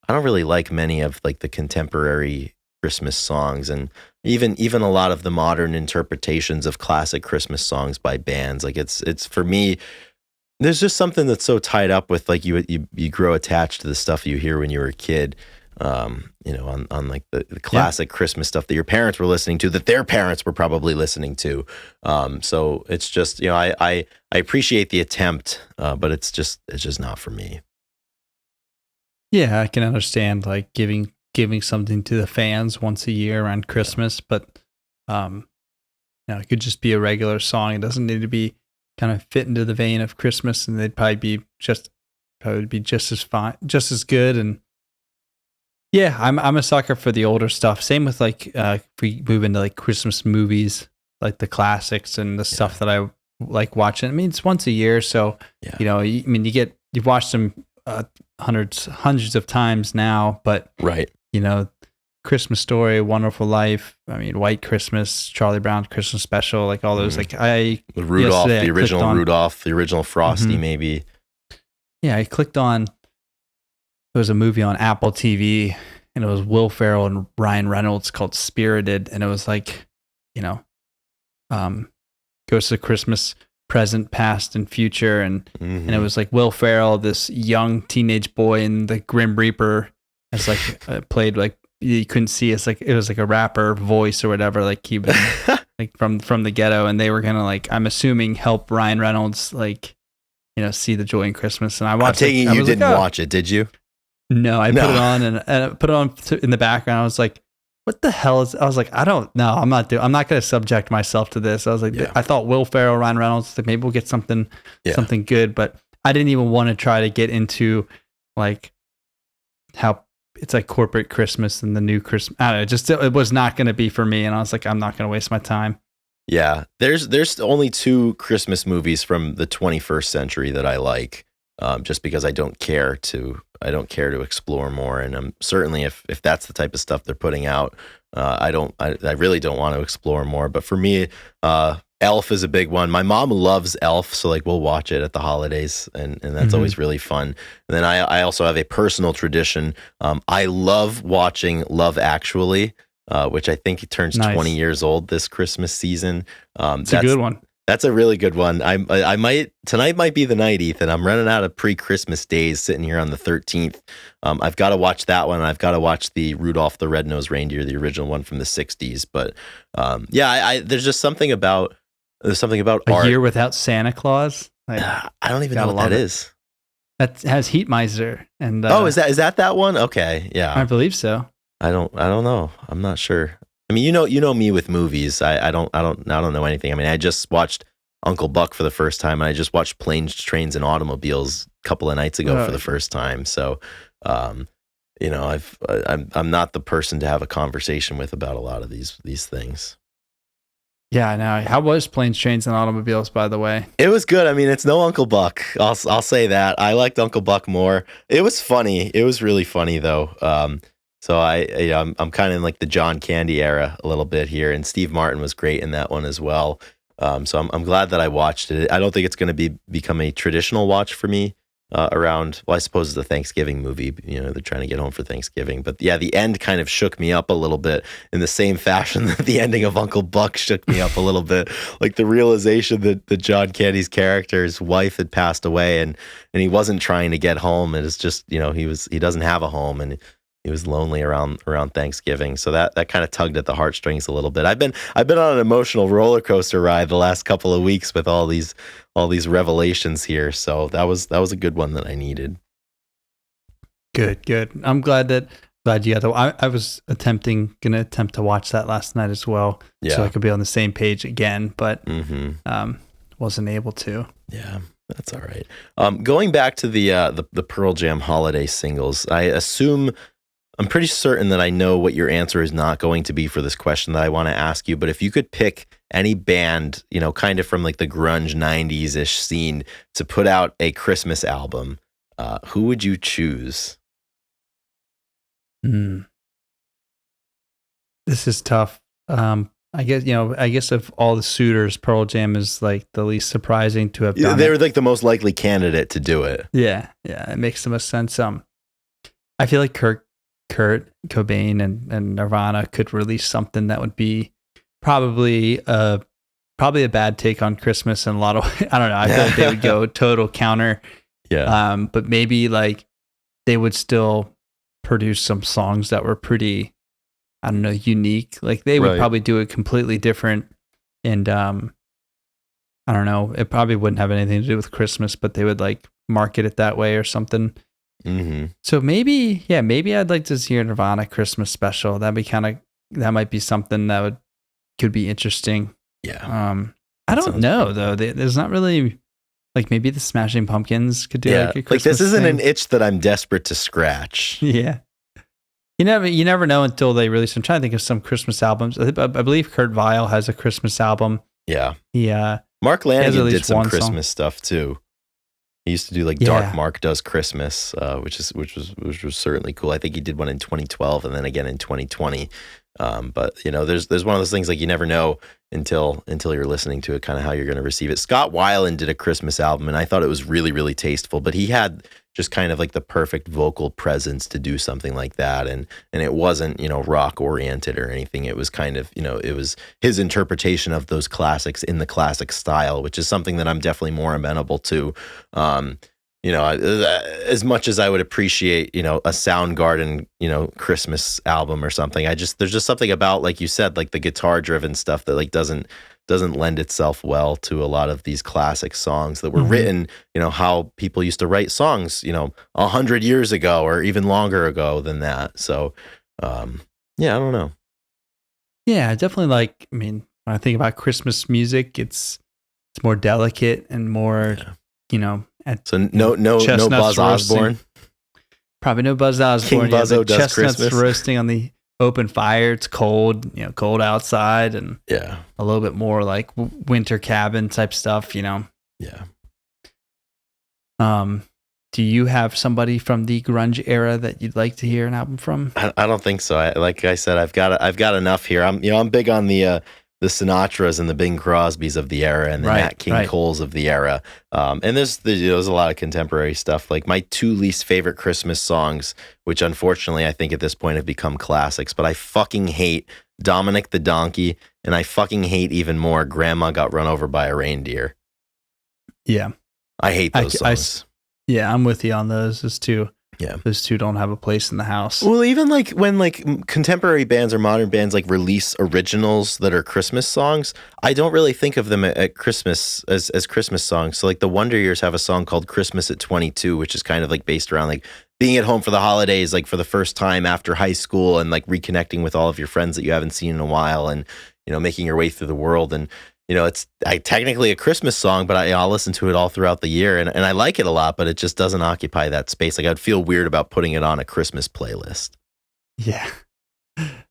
really like many of like the contemporary Christmas songs, and even a lot of the modern interpretations of classic Christmas songs by bands. Like it's for me, there's just something that's so tied up with, like, you grow attached to the stuff you hear when you were a kid. You know, on like the classic Christmas stuff that your parents were listening to, that their parents were probably listening to. So it's just, you know, I appreciate the attempt, but it's just not for me. Yeah, I can understand like giving something to the fans once a year around Christmas, but you know, it could just be a regular song. It doesn't need to be kind of fit into the vein of Christmas, and they'd probably be just as fine, just as good. And yeah, I'm a sucker for the older stuff. Same with like if we move into like Christmas movies, like the classics and the stuff that I like watching. I mean, it's once a year, so you know, you've watched them hundreds of times now, but right, you know, Christmas Story, Wonderful Life, I mean, White Christmas, Charlie Brown Christmas Special, like all those. Like Rudolph, the original Rudolph, the original Frosty, maybe. Yeah, I clicked on. There was a movie on Apple TV, and it was Will Ferrell and Ryan Reynolds called Spirited, and it was like, you know, goes to Christmas, present, past, and future, and it was like Will Ferrell, this young teenage boy, and the Grim Reaper as like played like you couldn't see. It's like it was like a rapper voice or whatever, like he was like from the ghetto, and they were gonna, like, I'm assuming, help Ryan Reynolds, like, you know, see the joy in Christmas. And I watched. I'm taking you didn't watch it, did you? No, I put it on and I put it on in the background. I was like, what the hell is, I was like, I'm not going to subject myself to this. I was like, I thought Will Ferrell, Ryan Reynolds, like maybe we'll get something good, but I didn't even want to try to get into like how it's like corporate Christmas and the new Christmas. I don't know, it was not going to be for me. And I was like, I'm not going to waste my time. Yeah. There's only 2 Christmas movies from the 21st century that I like. Just because I don't care to explore more, and certainly if that's the type of stuff they're putting out, I really don't want to explore more. But for me, Elf is a big one. My mom loves Elf, so like we'll watch it at the holidays, and that's always really fun. And then I also have a personal tradition. I love watching Love Actually, which I think turns 20 years old this Christmas season. That's a good one. That's a really good one. Tonight might be the night, Ethan. I'm running out of pre-Christmas days sitting here on the 13th. I've got to watch that one. I've got to watch the Rudolph the Red-Nosed Reindeer, the original one from the 60s. But there's just something about art. A Year Without Santa Claus. I don't even know what that is. That has Heat Miser and is that one? Okay, yeah, I believe so. I don't know. I'm not sure. I mean, you know me with movies. I don't know anything. I mean, I just watched Uncle Buck for the first time, and I just watched Planes, Trains, and Automobiles a couple of nights ago for the first time. So, you know, I'm not the person to have a conversation with about a lot of these things. Yeah, I know. How was Planes, Trains, and Automobiles, by the way? It was good. I mean, it's no Uncle Buck. I'll say that. I liked Uncle Buck more. It was funny. It was really funny though. So I'm kind of in like the John Candy era a little bit here, and Steve Martin was great in that one as well. So I'm glad that I watched it. I don't think it's going to become a traditional watch for me around. Well, I suppose it's a Thanksgiving movie. You know, they're trying to get home for Thanksgiving. But yeah, the end kind of shook me up a little bit in the same fashion that the ending of Uncle Buck shook me up a little bit. Like the realization that John Candy's character's wife had passed away, and he wasn't trying to get home. And it's just, you know, he doesn't have a home, and he was lonely around Thanksgiving. So that kind of tugged at the heartstrings a little bit. I've been on an emotional roller coaster ride the last couple of weeks with all these revelations here. So that was a good one that I needed. Good. I'm glad you got to. I was gonna attempt to watch that last night as well, so I could be on the same page again, but wasn't able to. Yeah. That's all right. Going back to the Pearl Jam holiday singles, I'm pretty certain that I know what your answer is not going to be for this question that I want to ask you, but if you could pick any band, you know, kind of from like the grunge 90s-ish scene to put out a Christmas album, who would you choose? This is tough. I guess of all the suitors, Pearl Jam is like the least surprising to have done. They were like the most likely candidate to do it. Yeah, it makes the most sense. I feel like Kurt Cobain and Nirvana could release something that would be probably a bad take on Christmas in a lot of ways. I don't know. I feel like they would go total counter. Yeah. But maybe like they would still produce some songs that were pretty, I don't know, unique. Like they would probably do it completely different. And I don't know, it probably wouldn't have anything to do with Christmas, but they would like market it that way or something. Mm-hmm. So maybe I'd like to see a Nirvana Christmas special. That might be something that could be interesting. Yeah. I don't know though. There's not really like maybe the Smashing Pumpkins could do like a Christmas this isn't thing. an itch that I'm desperate to scratch. Yeah. You never know until they release. I'm trying to think of some Christmas albums. I believe Kurt Weill has a Christmas album. Yeah. Yeah. Mark Lanigan did some Christmas stuff too. He used to do like Dark Mark Does Christmas, which was certainly cool. I think he did one in 2012 and then again in 2020. But you know, there's one of those things like you never know until you're listening to it, kind of how you're going to receive it. Scott Weiland did a Christmas album, and I thought it was really, really tasteful. But he had just kind of like the perfect vocal presence to do something like that, and it wasn't, you know, rock oriented or anything. It was kind of, you know, it was his interpretation of those classics in the classic style, which is something that I'm definitely more amenable to. You know, as much as I would appreciate, you know, a Soundgarden, you know, Christmas album or something, there's just something about, like you said, like the guitar driven stuff that like doesn't lend itself well to a lot of these classic songs that were written, you know, how people used to write songs, you know, 100 years ago or even longer ago than that. So, yeah, I don't know. Yeah, definitely. Like, I mean, when I think about Christmas music, it's more delicate and more, you know. So no Buzz Osborne. Probably no Buzz Osborne. King Buzzo does chestnuts Christmas. Roasting on the open fire. It's cold, you know, cold outside, and a little bit more like winter cabin type stuff, you know. Yeah. Do you have somebody from the grunge era that you'd like to hear an album from? I don't think so. Like I said, I've got enough here. I'm big on the Sinatras and the Bing Crosbys of the era, and the Nat King Coles of the era. And there's a lot of contemporary stuff. Like my two least favorite Christmas songs, which unfortunately I think at this point have become classics, but I fucking hate Dominic the Donkey, and I fucking hate even more Grandma Got Run Over by a Reindeer. Yeah. I hate those songs. Yeah, I'm with you on those. Those two Yeah. Those two don't have a place in the house. Well, even like when like contemporary bands or modern bands like release originals that are Christmas songs, I don't really think of them at Christmas as Christmas songs. So like the Wonder Years have a song called Christmas at 22, which is kind of like based around like being at home for the holidays, like for the first time after high school, and like reconnecting with all of your friends that you haven't seen in a while, and making your way through the world. And it's technically a Christmas song, but I'll listen to it all throughout the year, and I like it a lot, but it just doesn't occupy that space. Like I'd feel weird about putting it on a Christmas playlist. Yeah,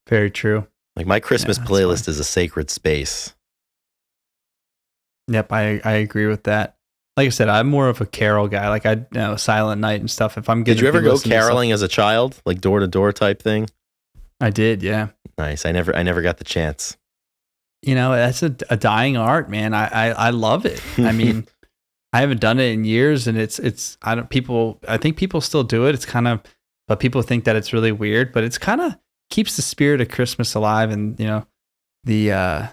very true. Like my Christmas playlist is a sacred space. Yep, I agree with that. Like I said, I'm more of a carol guy. Like Silent Night and stuff. If I'm Did you ever go caroling as a child, like door to door type thing? I did, yeah. Nice. I never got the chance. That's a dying art, man. I love it. I mean, I haven't done it in years, and I think people still do it. It's kind of, but people think that it's really weird, but it's kind of keeps the spirit of Christmas alive. And I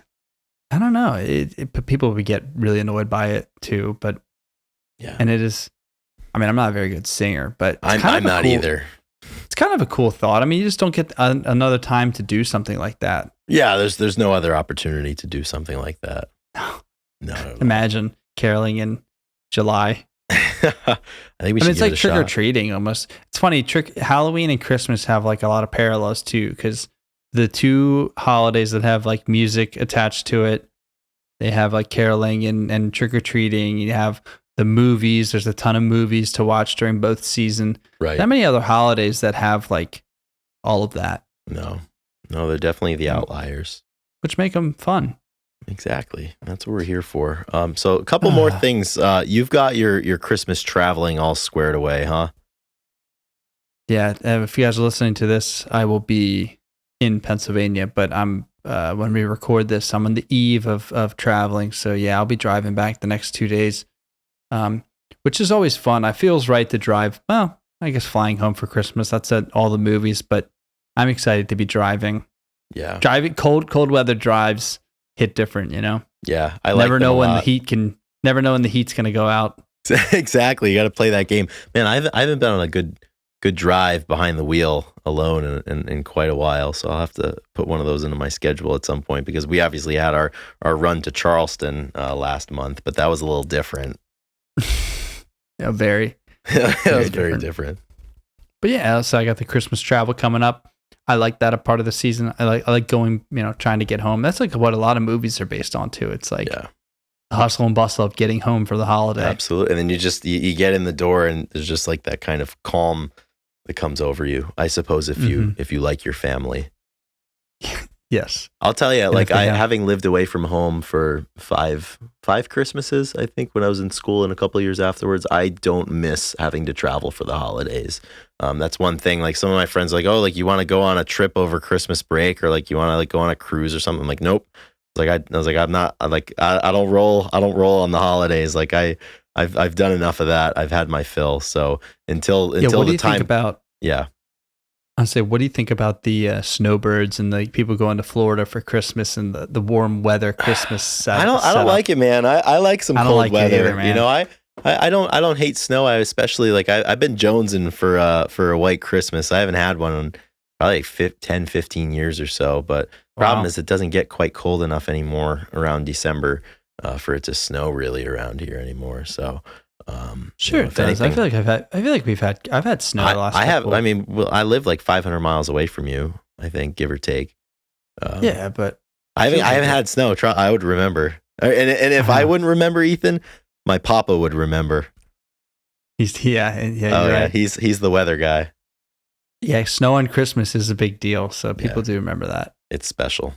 don't know, people would get really annoyed by it too, but yeah. And it is, I mean, I'm not a very good singer, but I'm not either. It's kind of a cool thought. I mean, you just don't get another time to do something like that. Yeah, there's no other opportunity to do something like that. No. Imagine caroling in July. I think we should. It's like trick or treating almost. It's funny. Halloween and Christmas have like a lot of parallels too, because the two holidays that have like music attached to it, they have like caroling and trick or treating. You have the movies. There's a ton of movies to watch during both season. Right. Not many other holidays that have like all of that. No, they're definitely the outliers, which make them fun. Exactly. That's what we're here for. So a couple more things. You've got your Christmas traveling all squared away, huh? Yeah. If you guys are listening to this, I will be in Pennsylvania, but I'm when we record this, I'm on the eve of traveling. So yeah, I'll be driving back the next 2 days, which is always fun. It feels right to drive. Well, I guess flying home for Christmas. That's at all the movies, but I'm excited to be driving. Yeah, driving cold weather drives hit different, Yeah, I like. Never know when the heat's gonna go out. Exactly, you got to play that game, man. I haven't been on a good drive behind the wheel alone in quite a while, so I'll have to put one of those into my schedule at some point, because we obviously had our run to Charleston last month, but that was a little different. Yeah, very. It was very different. But yeah, so I got the Christmas travel coming up. I like that a part of the season. I like going, trying to get home. That's like what a lot of movies are based on too. It's like the hustle and bustle of getting home for the holiday. Absolutely. And then you get in the door, and there's just like that kind of calm that comes over you, I suppose, if you like your family. Yes. I'll tell you, like having lived away from home for five Christmases, I think, when I was in school, and a couple of years afterwards, I don't miss having to travel for the holidays. That's one thing. Like some of my friends are like, oh, like you want to go on a trip over Christmas break, or like you want to like go on a cruise or something. I'm like, nope. I was like, I'm not like, I don't roll on the holidays. Like I've done enough of that. I've had my fill. So until what do the you time think about, I say, what do you think about the snowbirds and the people going to Florida for Christmas and the warm weather Christmas? I don't like it, man. I like some cold weather. Either, man. I don't hate snow. I especially like I've been jonesing for a white Christmas. I haven't had one in probably 10, 15 years or so. But problem is it doesn't get quite cold enough anymore around December for it to snow really around here anymore. So. Sure, it does. Anything, I feel like I've had snow the last. I live like 500 miles away from you, I think, give or take. Yeah, but I haven't had snow. I would remember, and if I wouldn't remember, Ethan, my papa would remember. He's right. He's the weather guy. Yeah, snow on Christmas is a big deal, so people do remember that. It's special.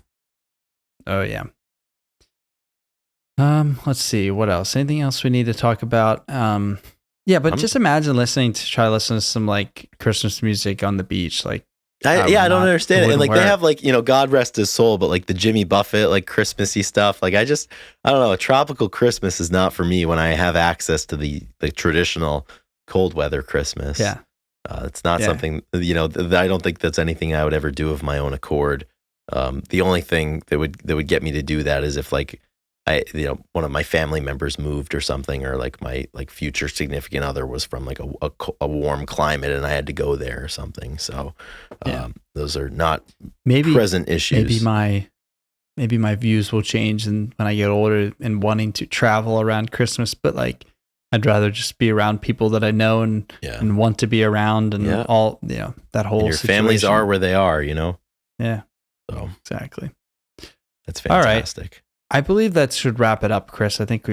Oh yeah. Let's see what else. Anything else we need to talk about? Just imagine try to listen to some like Christmas music on the beach. Like, I don't understand it. And like they have like, God rest his soul, but like the Jimmy Buffett, like Christmassy stuff. Like I don't know. A tropical Christmas is not for me when I have access to the traditional cold weather Christmas. Yeah. It's not something, I don't think that's anything I would ever do of my own accord. The only thing that would get me to do that is if like one of my family members moved or something, or like my like future significant other was from like a warm climate and I had to go there or something. So those are not present issues. Maybe my views will change and when I get older and wanting to travel around Christmas, but like I'd rather just be around people that I know and want to be around and all, that whole and your situation. families are where they are, Yeah. So exactly. That's fantastic. All right. I believe that should wrap it up, Chris. I think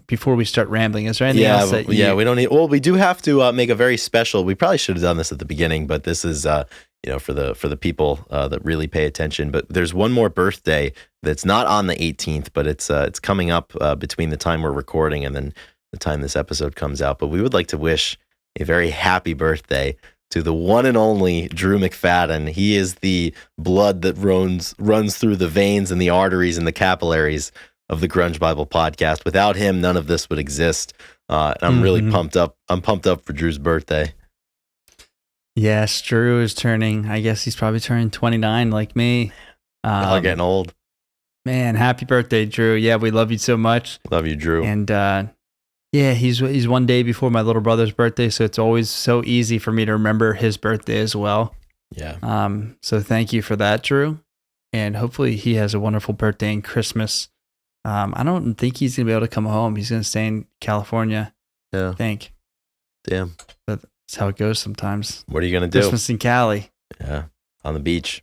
before we start rambling, is there anything else that we don't need? Well, we do have to make a very special. We probably should have done this at the beginning, but this is for the people that really pay attention. But there's one more birthday that's not on the 18th, but it's coming up between the time we're recording and then the time this episode comes out. But we would like to wish a very happy birthday to the one and only Drew McFadden. He is the blood that runs through the veins and the arteries and the capillaries of the Grunge Bible podcast. Without him, none of this would exist. And I'm really pumped up. I'm pumped up for Drew's birthday. Yes, Drew is I guess he's probably turning 29 like me. Y'all getting old. Man, happy birthday, Drew. Yeah, we love you so much. Love you, Drew. And he's one day before my little brother's birthday, so it's always so easy for me to remember his birthday as well. Yeah. So thank you for that, Drew. And hopefully he has a wonderful birthday and Christmas. I don't think he's going to be able to come home. He's going to stay in California. Yeah. I think. Damn. But that's how it goes sometimes. What are you going to do? Christmas in Cali. Yeah. On the beach.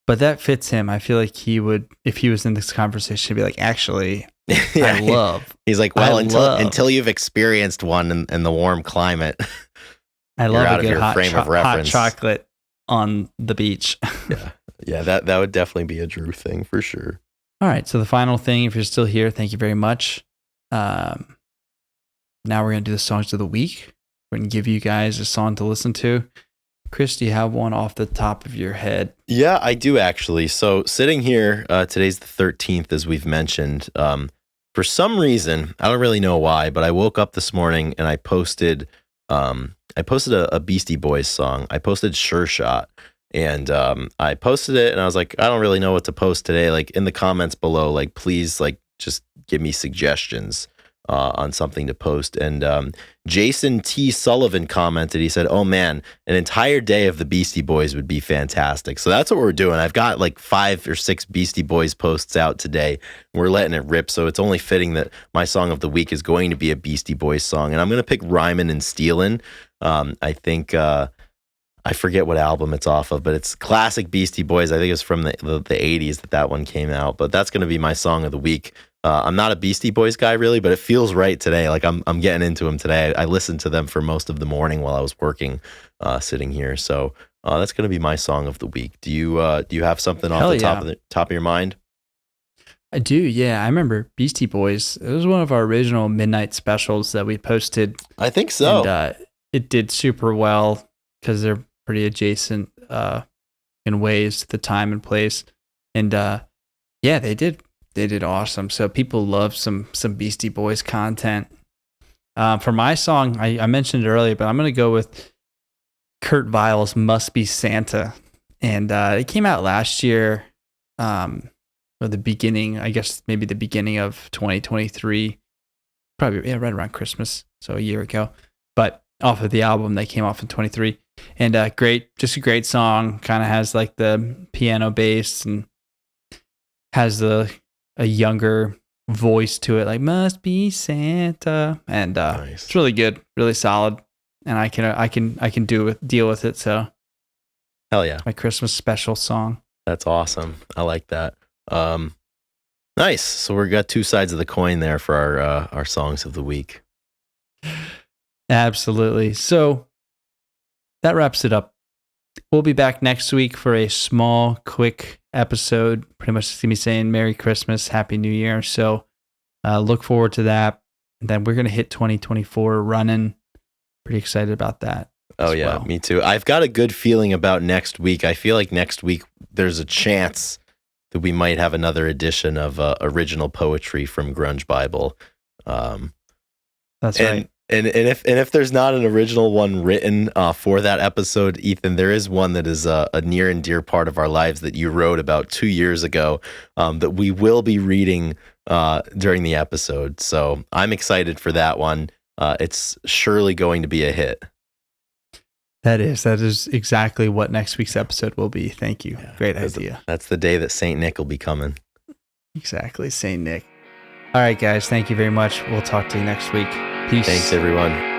But that fits him. I feel like he would, if he was in this conversation, he'd be like, actually, I love. He's like, well, until you've experienced one in the warm climate, I love a good hot chocolate on the beach. Yeah, that would definitely be a Drew thing for sure. All right, so the final thing, if you're still here, thank you very much. Now we're going to do the songs of the week. We're going to give you guys a song to listen to. Chris, do you have one off the top of your head? Yeah, I do actually. So sitting here, today's the 13th, as we've mentioned. For some reason, I don't really know why, but I woke up this morning and I posted a Beastie Boys song. I posted Sure Shot, and I posted it, and I was like, I don't really know what to post today. Like in the comments below, like please, like just give me suggestions on something to post. And Jason T. Sullivan commented, he said, oh man, an entire day of the Beastie Boys would be fantastic. So that's what we're doing. I've got like 5 or 6 Beastie Boys posts out today. We're letting it rip. So it's only fitting that my song of the week is going to be a Beastie Boys song. And I'm going to pick Rhymin' and Stealin'. I think, I forget what album it's off of, but it's classic Beastie Boys. I think it's from the 80s that one came out, but that's going to be my song of the week. I'm not a Beastie Boys guy really, but it feels right today. Like I'm getting into them today. I listened to them for most of the morning while I was working, sitting here. So that's going to be my song of the week. Do you have something off the top of your mind? I do. Yeah. I remember Beastie Boys. It was one of our original midnight specials that we posted. I think so. And, it did super well because they're pretty adjacent, in ways to the time and place. And, they did awesome. So people love some Beastie Boys content. For my song, I mentioned it earlier, but I'm going to go with Kurt Vile's Must Be Santa. And it came out last year, or the beginning, I guess maybe the beginning of 2023. Probably, right around Christmas, so a year ago. But off of the album that came off in 23. And just a great song. Kind of has like the piano bass and has a younger voice to it, like Must Be Santa, and nice. It's really good, really solid, and I can deal with it. So, hell yeah, my Christmas special song. That's awesome. I like that. Nice. So we got 2 sides of the coin there for our songs of the week. Absolutely. So that wraps it up. We'll be back next week for a small, quick episode. Pretty much just going to be saying Merry Christmas, Happy New Year. So look forward to that. And then we're going to hit 2024 running. Pretty excited about that. Oh, yeah, well. Me too. I've got a good feeling about next week. I feel like next week there's a chance that we might have another edition of original poetry from Grunge Bible. That's right. And if there's not an original one written for that episode, Ethan, there is one that is a near and dear part of our lives that you wrote about 2 years ago that we will be reading during the episode. So I'm excited for that one. It's surely going to be a hit. That is exactly what next week's episode will be. Thank you. Yeah, great idea. That's the day that Saint Nick will be coming. Exactly, Saint Nick. All right, guys. Thank you very much. We'll talk to you next week. Peace. Thanks, everyone.